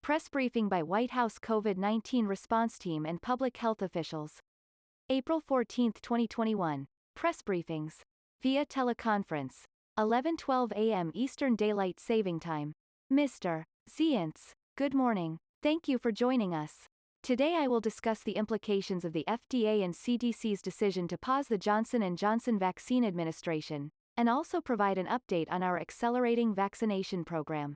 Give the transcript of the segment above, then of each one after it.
Press briefing by White House COVID-19 response team and public health officials. April 14, 2021. Press briefings. Via teleconference. 11:12 a.m. Eastern Daylight Saving Time. Mr. ZIENTS, good morning. Thank you for joining us. Today I will discuss the implications of the FDA and CDC's decision to pause the Johnson & Johnson vaccine administration, and also provide an update on our accelerating vaccination program.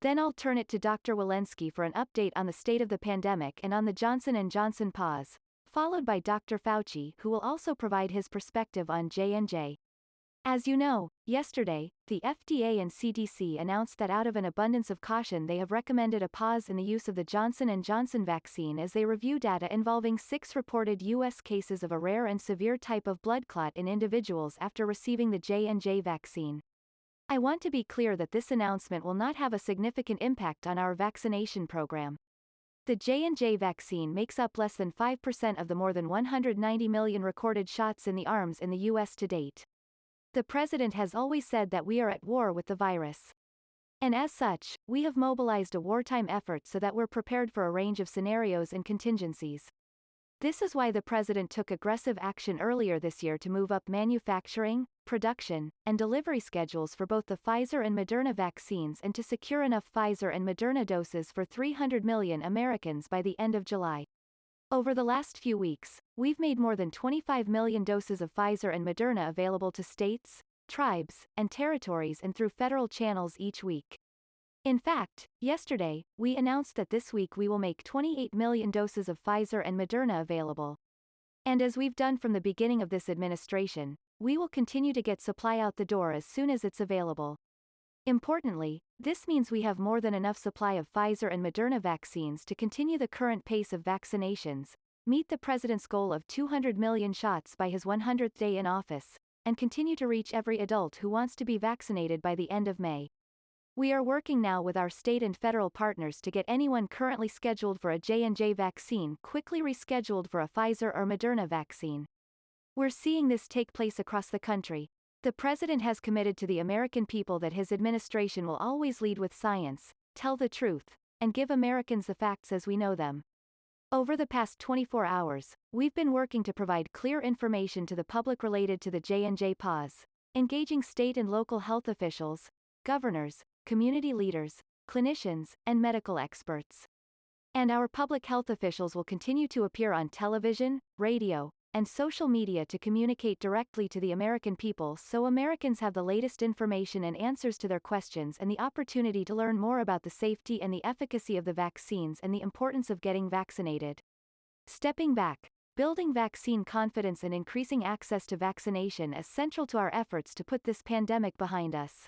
Then I'll turn it to Dr. Walensky for an update on the state of the pandemic and on the Johnson & Johnson pause, followed by Dr. Fauci, who will also provide his perspective on J&J. As you know, yesterday, the FDA and CDC announced that out of an abundance of caution they have recommended a pause in the use of the Johnson & Johnson vaccine as they review data involving 6 reported U.S. cases of a rare and severe type of blood clot in individuals after receiving the J&J vaccine. I want to be clear that this announcement will not have a significant impact on our vaccination program. The J&J vaccine makes up less than 5% of the more than 190 million recorded shots in the arms in the U.S. to date. The president has always said that we are at war with the virus. And as such, we have mobilized a wartime effort so that we're prepared for a range of scenarios and contingencies. This is why the president took aggressive action earlier this year to move up manufacturing, production, and delivery schedules for both the Pfizer and Moderna vaccines and to secure enough Pfizer and Moderna doses for 300 million Americans by the end of July. Over the last few weeks, we've made more than 25 million doses of Pfizer and Moderna available to states, tribes, and territories and through federal channels each week. In fact, yesterday, we announced that this week we will make 28 million doses of Pfizer and Moderna available. And as we've done from the beginning of this administration, we will continue to get supply out the door as soon as it's available. Importantly, this means we have more than enough supply of Pfizer and Moderna vaccines to continue the current pace of vaccinations, meet the president's goal of 200 million shots by his 100th day in office, and continue to reach every adult who wants to be vaccinated by the end of May. We are working now with our state and federal partners to get anyone currently scheduled for a J&J vaccine quickly rescheduled for a Pfizer or Moderna vaccine. We're seeing this take place across the country. The president has committed to the American people that his administration will always lead with science, tell the truth, and give Americans the facts as we know them. Over the past 24 hours, we've been working to provide clear information to the public related to the J&J pause, engaging state and local health officials, governors, community leaders, clinicians, and medical experts. And our public health officials will continue to appear on television, radio, and social media to communicate directly to the American people so Americans have the latest information and answers to their questions and the opportunity to learn more about the safety and the efficacy of the vaccines and the importance of getting vaccinated. Stepping back, building vaccine confidence and increasing access to vaccination is central to our efforts to put this pandemic behind us.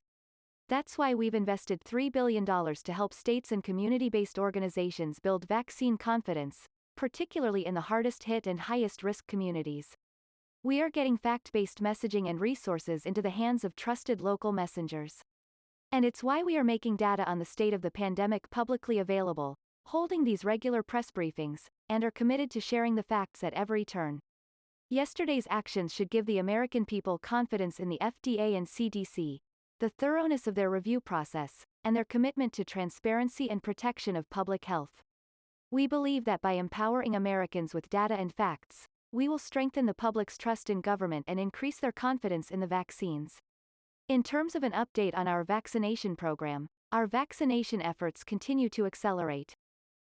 That's why we've invested $3 billion to help states and community-based organizations build vaccine confidence, particularly in the hardest-hit and highest-risk communities. We are getting fact-based messaging and resources into the hands of trusted local messengers. And it's why we are making data on the state of the pandemic publicly available, holding these regular press briefings, and are committed to sharing the facts at every turn. Yesterday's actions should give the American people confidence in the FDA and CDC, the thoroughness of their review process, and their commitment to transparency and protection of public health. We believe that by empowering Americans with data and facts, we will strengthen the public's trust in government and increase their confidence in the vaccines. In terms of an update on our vaccination program, our vaccination efforts continue to accelerate.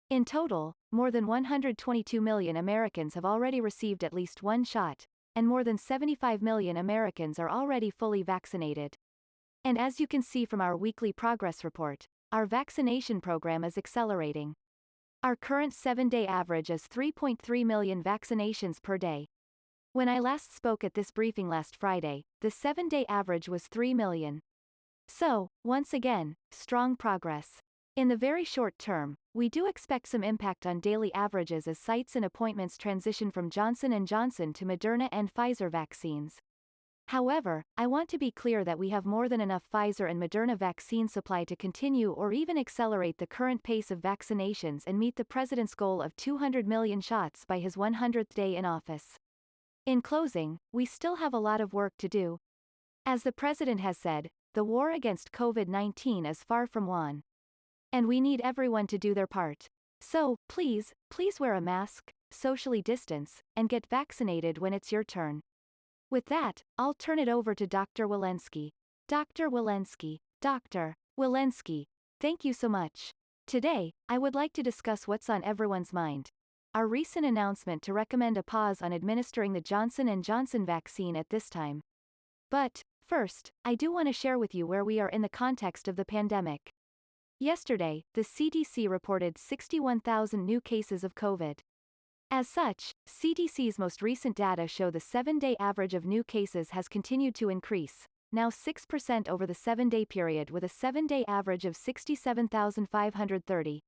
In total, more than 122 million Americans have already received at least one shot, and more than 75 million Americans are already fully vaccinated. And as you can see from our weekly progress report, our vaccination program is accelerating. Our current 7-day average is 3.3 million vaccinations per day. When I last spoke at this briefing last Friday, the 7-day average was 3 million. So, once again, strong progress. In the very short term, we do expect some impact on daily averages as sites and appointments transition from Johnson & Johnson to Moderna and Pfizer vaccines. However, I want to be clear that we have more than enough Pfizer and Moderna vaccine supply to continue or even accelerate the current pace of vaccinations and meet the president's goal of 200 million shots by his 100th day in office. In closing, we still have a lot of work to do. As the president has said, the war against COVID-19 is far from won. And we need everyone to do their part. So, please wear a mask, socially distance, and get vaccinated when it's your turn. With that, I'll turn it over to Dr. Walensky. Dr. Walensky. Dr. Walensky, thank you so much. Today, I would like to discuss what's on everyone's mind. Our recent announcement to recommend a pause on administering the Johnson & Johnson vaccine at this time. But, first, I do want to share with you where we are in the context of the pandemic. Yesterday, the CDC reported 61,000 new cases of COVID. As such, CDC's most recent data show the 7-day average of new cases has continued to increase, now 6% over the 7-day period with a 7-day average of 67,530.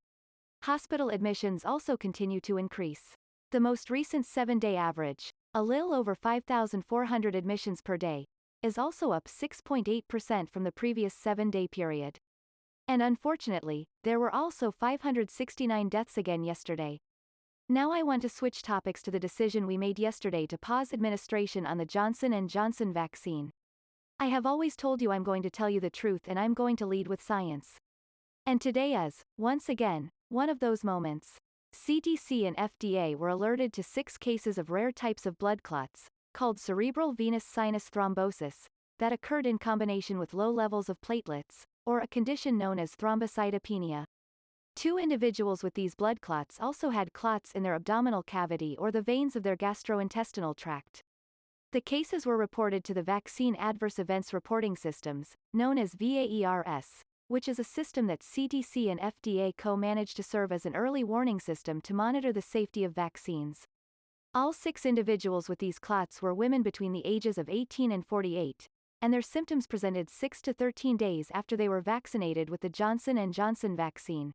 Hospital admissions also continue to increase. The most recent 7-day average, a little over 5,400 admissions per day, is also up 6.8% from the previous 7-day period. And unfortunately, there were also 569 deaths again yesterday. Now I want to switch topics to the decision we made yesterday to pause administration on the Johnson & Johnson vaccine. I have always told you I'm going to tell you the truth and I'm going to lead with science. And today is, once again, one of those moments. CDC and FDA were alerted to 6 cases of rare types of blood clots, called cerebral venous sinus thrombosis, that occurred in combination with low levels of platelets, or a condition known as thrombocytopenia. 2 individuals with these blood clots also had clots in their abdominal cavity or the veins of their gastrointestinal tract. The cases were reported to the Vaccine Adverse Events Reporting Systems, known as VAERS, which is a system that CDC and FDA co-manage to serve as an early warning system to monitor the safety of vaccines. All 6 individuals with these clots were women between the ages of 18 and 48, and their symptoms presented 6 to 13 days after they were vaccinated with the Johnson & Johnson vaccine.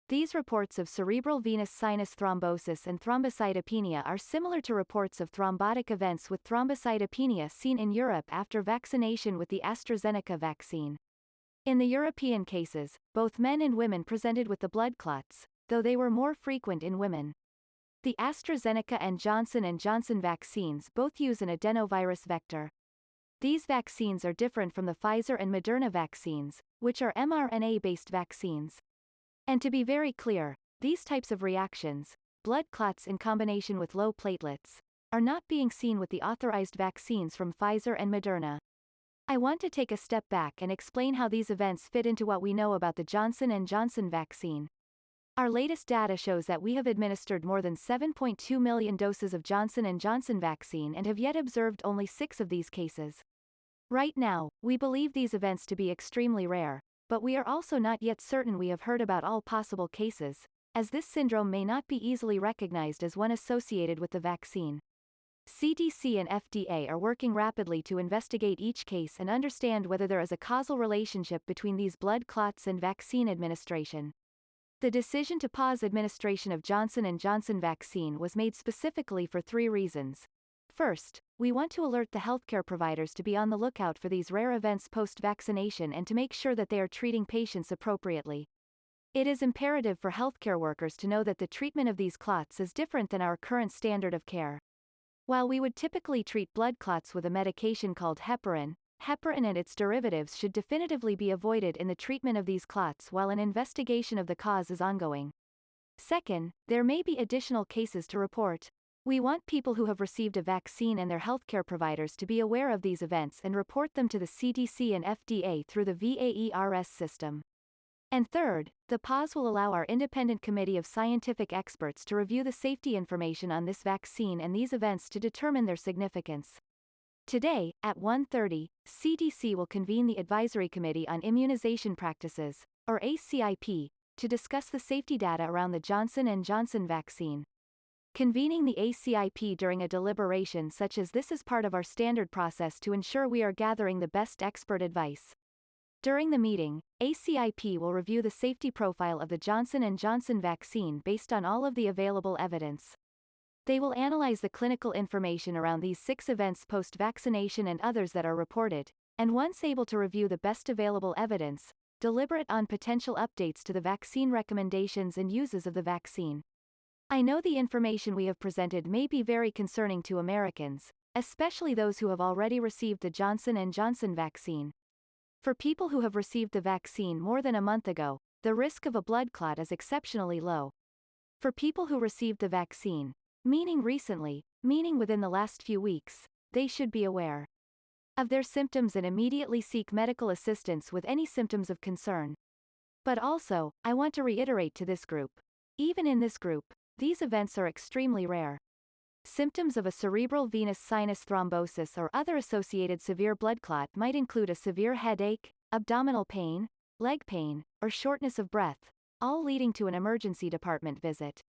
These reports of cerebral venous sinus thrombosis and thrombocytopenia are similar to reports of thrombotic events with thrombocytopenia seen in Europe after vaccination with the AstraZeneca vaccine. In the European cases, both men and women presented with the blood clots, though they were more frequent in women. The AstraZeneca and Johnson & Johnson vaccines both use an adenovirus vector. These vaccines are different from the Pfizer and Moderna vaccines, which are mRNA-based vaccines. And to be very clear, these types of reactions, blood clots in combination with low platelets, are not being seen with the authorized vaccines from Pfizer and Moderna. I want to take a step back and explain how these events fit into what we know about the Johnson & Johnson vaccine. Our latest data shows that we have administered more than 7.2 million doses of Johnson & Johnson vaccine and have yet observed only 6 of these cases. Right now, we believe these events to be extremely rare, but we are also not yet certain we have heard about all possible cases, as this syndrome may not be easily recognized as one associated with the vaccine. CDC and FDA are working rapidly to investigate each case and understand whether there is a causal relationship between these blood clots and vaccine administration. The decision to pause administration of Johnson & Johnson vaccine was made specifically for 3 reasons. First, we want to alert the healthcare providers to be on the lookout for these rare events post-vaccination and to make sure that they are treating patients appropriately. It is imperative for healthcare workers to know that the treatment of these clots is different than our current standard of care. While we would typically treat blood clots with a medication called heparin, heparin and its derivatives should definitively be avoided in the treatment of these clots while an investigation of the cause is ongoing. Second, there may be additional cases to report. We want people who have received a vaccine and their healthcare providers to be aware of these events and report them to the CDC and FDA through the VAERS system. And third, the pause will allow our independent committee of scientific experts to review the safety information on this vaccine and these events to determine their significance. Today, at 1:30, CDC will convene the Advisory Committee on Immunization Practices, or ACIP, to discuss the safety data around the Johnson & Johnson vaccine. Convening the ACIP during a deliberation such as this is part of our standard process to ensure we are gathering the best expert advice. During the meeting, ACIP will review the safety profile of the Johnson & Johnson vaccine based on all of the available evidence. They will analyze the clinical information around these 6 events post-vaccination and others that are reported, and once able to review the best available evidence, deliberate on potential updates to the vaccine recommendations and uses of the vaccine. I know the information we have presented may be very concerning to Americans, especially those who have already received the Johnson & Johnson vaccine. For people who have received the vaccine more than a month ago, the risk of a blood clot is exceptionally low. For people who received the vaccine, meaning recently, meaning within the last few weeks, they should be aware of their symptoms and immediately seek medical assistance with any symptoms of concern. But also, I want to reiterate to this group. Even in this group, these events are extremely rare. Symptoms of a cerebral venous sinus thrombosis or other associated severe blood clot might include a severe headache, abdominal pain, leg pain, or shortness of breath, all leading to an emergency department visit.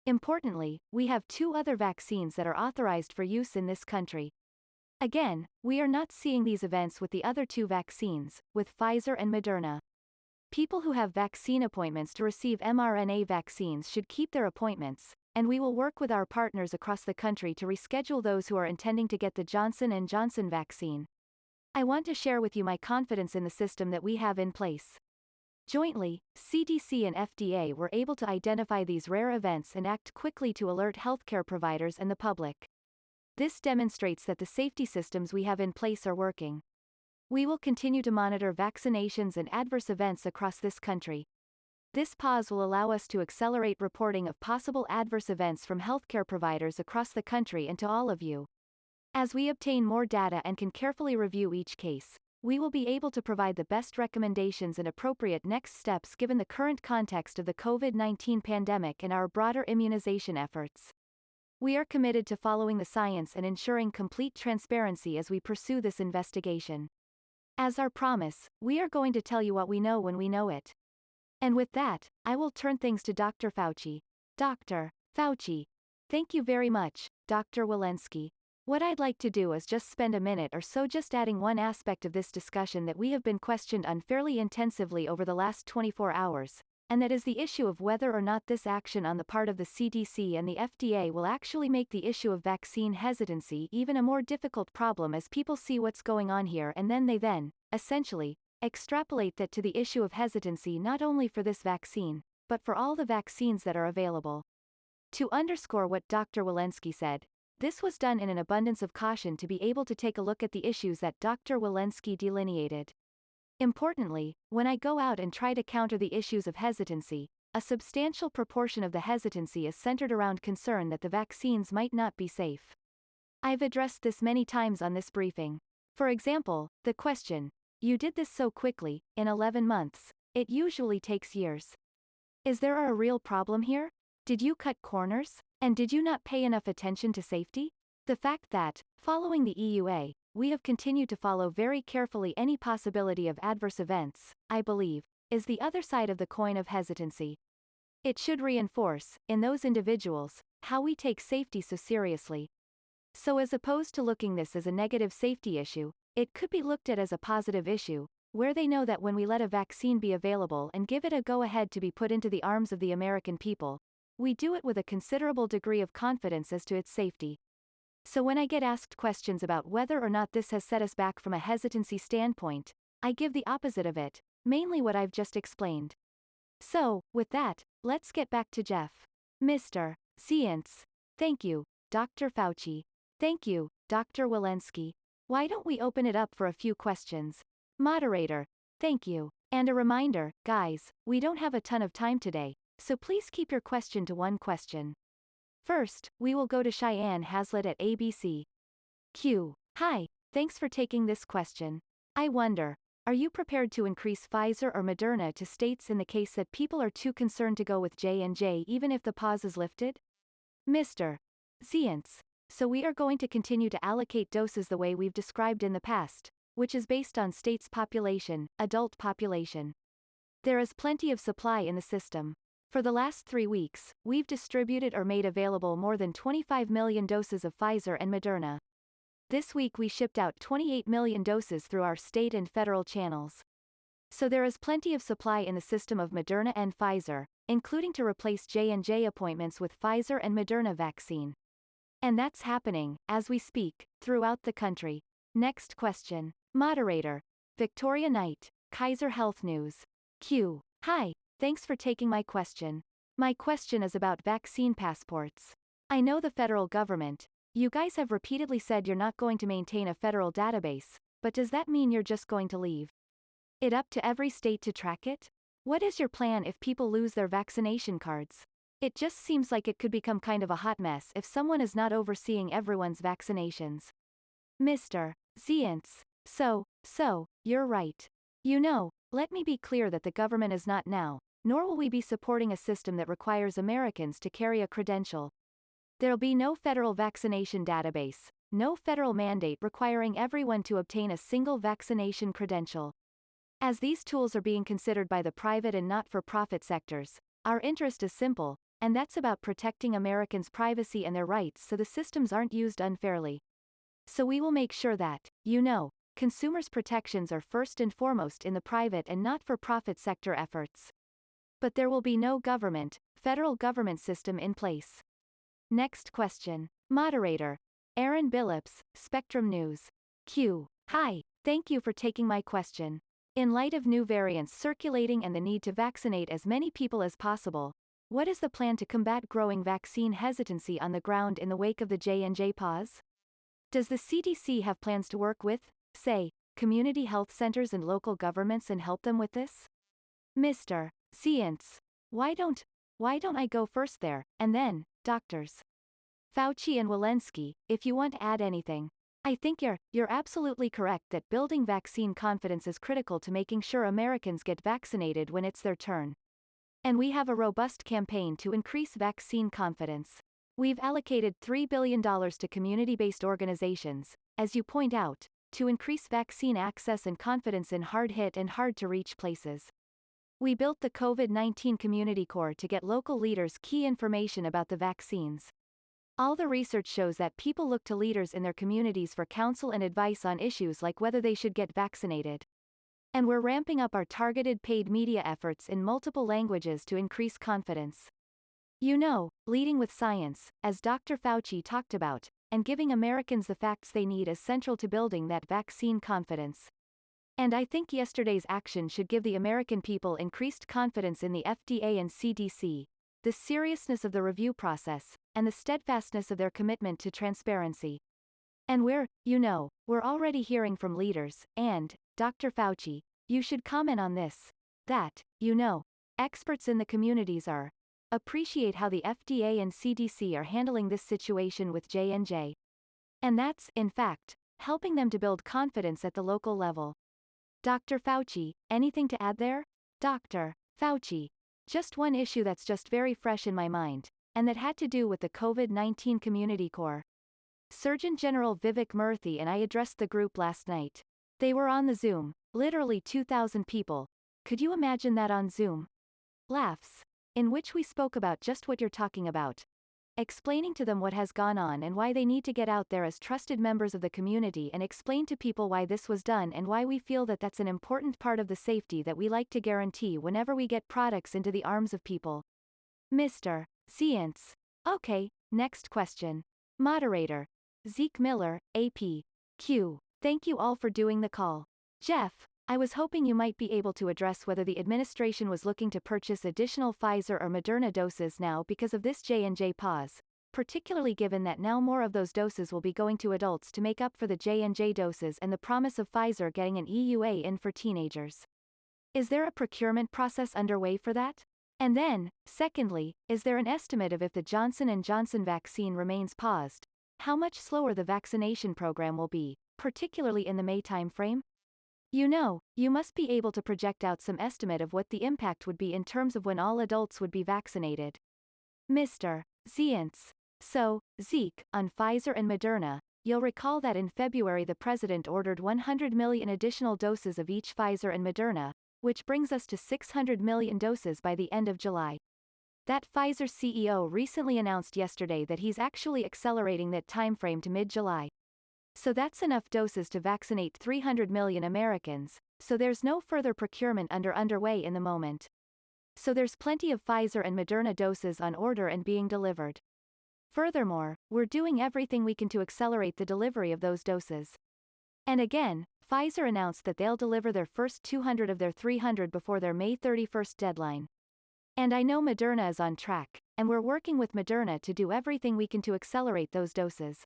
Importantly, we have 2 other vaccines that are authorized for use in this country. Again, we are not seeing these events with the other 2 vaccines, with Pfizer and Moderna. People who have vaccine appointments to receive mRNA vaccines should keep their appointments, and we will work with our partners across the country to reschedule those who are intending to get the Johnson & Johnson vaccine. I want to share with you my confidence in the system that we have in place. Jointly, CDC and FDA were able to identify these rare events and act quickly to alert healthcare providers and the public. This demonstrates that the safety systems we have in place are working. We will continue to monitor vaccinations and adverse events across this country. This pause will allow us to accelerate reporting of possible adverse events from healthcare providers across the country and to all of you. As we obtain more data and can carefully review each case, we will be able to provide the best recommendations and appropriate next steps given the current context of the COVID-19 pandemic and our broader immunization efforts. We are committed to following the science and ensuring complete transparency as we pursue this investigation. As our promise, we are going to tell you what we know when we know it. And with that, I will turn things to Dr. Fauci. Dr. Fauci. Thank you very much, Dr. Walensky. What I'd like to do is just spend a minute or so just adding one aspect of this discussion that we have been questioned on fairly intensively over the last 24 hours, and that is the issue of whether or not this action on the part of the CDC and the FDA will actually make the issue of vaccine hesitancy even a more difficult problem as people see what's going on here and then they essentially, extrapolate that to the issue of hesitancy not only for this vaccine, but for all the vaccines that are available. To underscore what Dr. Walensky said, this was done in an abundance of caution to be able to take a look at the issues that Dr. Walensky delineated. Importantly, when I go out and try to counter the issues of hesitancy, a substantial proportion of the hesitancy is centered around concern that the vaccines might not be safe. I've addressed this many times on this briefing. For example, the question, "You did this so quickly, in 11 months, it usually takes years. Is there a real problem here? Did you cut corners? And did you not pay enough attention to safety?" The fact that, following the EUA, we have continued to follow very carefully any possibility of adverse events, I believe, is the other side of the coin of hesitancy. It should reinforce, in those individuals, how we take safety so seriously. So as opposed to looking this as a negative safety issue, it could be looked at as a positive issue, where they know that when we let a vaccine be available and give it a go-ahead to be put into the arms of the American people, we do it with a considerable degree of confidence as to its safety. So when I get asked questions about whether or not this has set us back from a hesitancy standpoint, I give the opposite of it, mainly what I've just explained. So, with that, let's get back to Jeff. Mr. ZIENTS. Thank you, Dr. Fauci. Thank you, Dr. Walensky. Why don't we open it up for a few questions? Moderator. Thank you. And a reminder, guys, we don't have a ton of time today, so please keep your question to one question. First, we will go to Cheyenne Hazlitt at ABC. Q. Hi, thanks for taking this question. I wonder, are you prepared to increase Pfizer or Moderna to states in the case that people are too concerned to go with J&J even if the pause is lifted? Mr. ZIENTS. So we are going to continue to allocate doses the way we've described in the past, which is based on states' population, adult population. There is plenty of supply in the system. For the last 3 weeks, we've distributed or made available more than 25 million doses of Pfizer and Moderna. This week we shipped out 28 million doses through our state and federal channels. So there is plenty of supply in the system of Moderna and Pfizer, including to replace J&J appointments with Pfizer and Moderna vaccine. And that's happening, as we speak, throughout the country. Next question. Moderator. Victoria Knight, Kaiser Health News. Q. Hi. Thanks for taking my question. My question is about vaccine passports. I know the federal government, you guys have repeatedly said you're not going to maintain a federal database, but does that mean you're just going to leave it up to every state to track it? What is your plan if people lose their vaccination cards? It just seems like it could become kind of a hot mess if someone is not overseeing everyone's vaccinations. Mr. ZIENTS. So, you're right. Let me be clear that the government is not now, nor will we be supporting a system that requires Americans to carry a credential. There'll be no federal vaccination database, no federal mandate requiring everyone to obtain a single vaccination credential. As these tools are being considered by the private and not-for-profit sectors, our interest is simple, and that's about protecting Americans' privacy and their rights so the systems aren't used unfairly. So we will make sure that, consumers' protections are first and foremost in the private and not-for-profit sector efforts. But there will be no federal government system in place. Next question. Moderator. Aaron Billups, Spectrum News. Q. Hi, thank you for taking my question. In light of new variants circulating and the need to vaccinate as many people as possible, what is the plan to combat growing vaccine hesitancy on the ground in the wake of the J&J pause? Does the CDC have plans to work with, say, community health centers and local governments and help them with this? Mr. ZIENTS. Why don't I go first there, and then, doctors Fauci and Walensky, if you want to add anything. I think you're absolutely correct that building vaccine confidence is critical to making sure Americans get vaccinated when it's their turn. And we have a robust campaign to increase vaccine confidence. We've allocated $3 billion to community-based organizations, as you point out, to increase vaccine access and confidence in hard-hit and hard-to-reach places. We built the COVID-19 Community Corps to get local leaders key information about the vaccines. All the research shows that people look to leaders in their communities for counsel and advice on issues like whether they should get vaccinated. And we're ramping up our targeted paid media efforts in multiple languages to increase confidence. Leading with science, as Dr. Fauci talked about, and giving Americans the facts they need is central to building that vaccine confidence. And I think yesterday's action should give the American people increased confidence in the FDA and CDC, the seriousness of the review process, and the steadfastness of their commitment to transparency. And we're already hearing from leaders, and, Dr. Fauci, you should comment on this, that, experts in the communities appreciate how the FDA and CDC are handling this situation with J&J. And that's, in fact, helping them to build confidence at the local level. Dr. Fauci, anything to add there? Dr. Fauci. Just one issue that's just very fresh in my mind, and that had to do with the COVID-19 Community Corps. Surgeon General Vivek Murthy and I addressed the group last night. They were on the Zoom, literally 2,000 people. Could you imagine that on Zoom? Laughs. In which we spoke about just what you're talking about. Explaining to them what has gone on and why they need to get out there as trusted members of the community and explain to people why this was done and why we feel that that's an important part of the safety that we like to guarantee whenever we get products into the arms of people. Mr. ZIENTS. Okay, next question. Moderator. Zeke Miller, AP. Q. Thank you all for doing the call. Jeff, I was hoping you might be able to address whether the administration was looking to purchase additional Pfizer or Moderna doses now because of this J&J pause, particularly given that now more of those doses will be going to adults to make up for the J&J doses and the promise of Pfizer getting an EUA in for teenagers. Is there a procurement process underway for that? And then, secondly, is there an estimate of if the Johnson & Johnson vaccine remains paused, how much slower the vaccination program will be, particularly in the May timeframe? You must be able to project out some estimate of what the impact would be in terms of when all adults would be vaccinated. Mr. ZIENTS. So, Zeke, on Pfizer and Moderna, you'll recall that in February the president ordered 100 million additional doses of each Pfizer and Moderna, which brings us to 600 million doses by the end of July. That Pfizer CEO recently announced yesterday that he's actually accelerating that timeframe to mid-July. So that's enough doses to vaccinate 300 million Americans, so there's no further procurement underway in the moment. So there's plenty of Pfizer and Moderna doses on order and being delivered. Furthermore, we're doing everything we can to accelerate the delivery of those doses. And again, Pfizer announced that they'll deliver their first 200 of their 300 before their May 31st deadline. And I know Moderna is on track, and we're working with Moderna to do everything we can to accelerate those doses.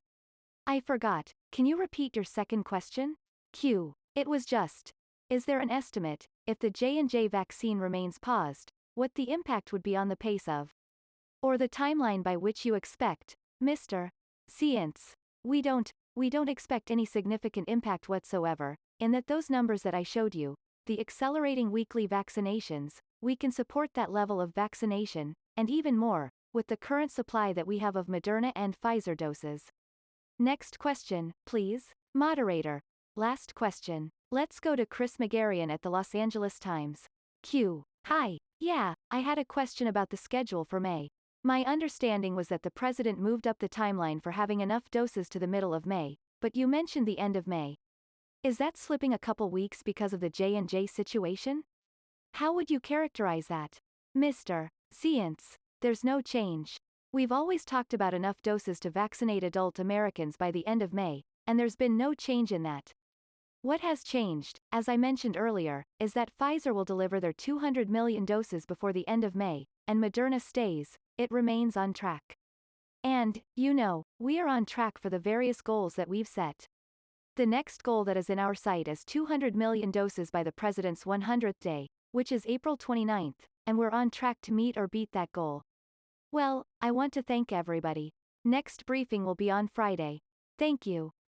I forgot, can you repeat your second question? Q. It was just, Is there an estimate, if the J&J vaccine remains paused, what the impact would be on the pace of, or the timeline by which you expect, Mr. ZIENTS? We don't expect any significant impact whatsoever, in that those numbers that I showed you, the accelerating weekly vaccinations, we can support that level of vaccination, and even more, with the current supply that we have of Moderna and Pfizer doses. Next question, please. Moderator. Last question. Let's go to Chris Megarian at the Los Angeles Times. Q. Hi. Yeah, I had a question about the schedule for May. My understanding was that the president moved up the timeline for having enough doses to the middle of May, but you mentioned the end of May. Is that slipping a couple weeks because of the J&J situation? How would you characterize that? Mr. ZIENTS. There's no change. We've always talked about enough doses to vaccinate adult Americans by the end of May, and there's been no change in that. What has changed, as I mentioned earlier, is that Pfizer will deliver their 200 million doses before the end of May, and Moderna stays, it remains on track. And, we are on track for the various goals that we've set. The next goal that is in our sight is 200 million doses by the president's 100th day, which is April 29th, and we're on track to meet or beat that goal. Well, I want to thank everybody. Next briefing will be on Friday. Thank you.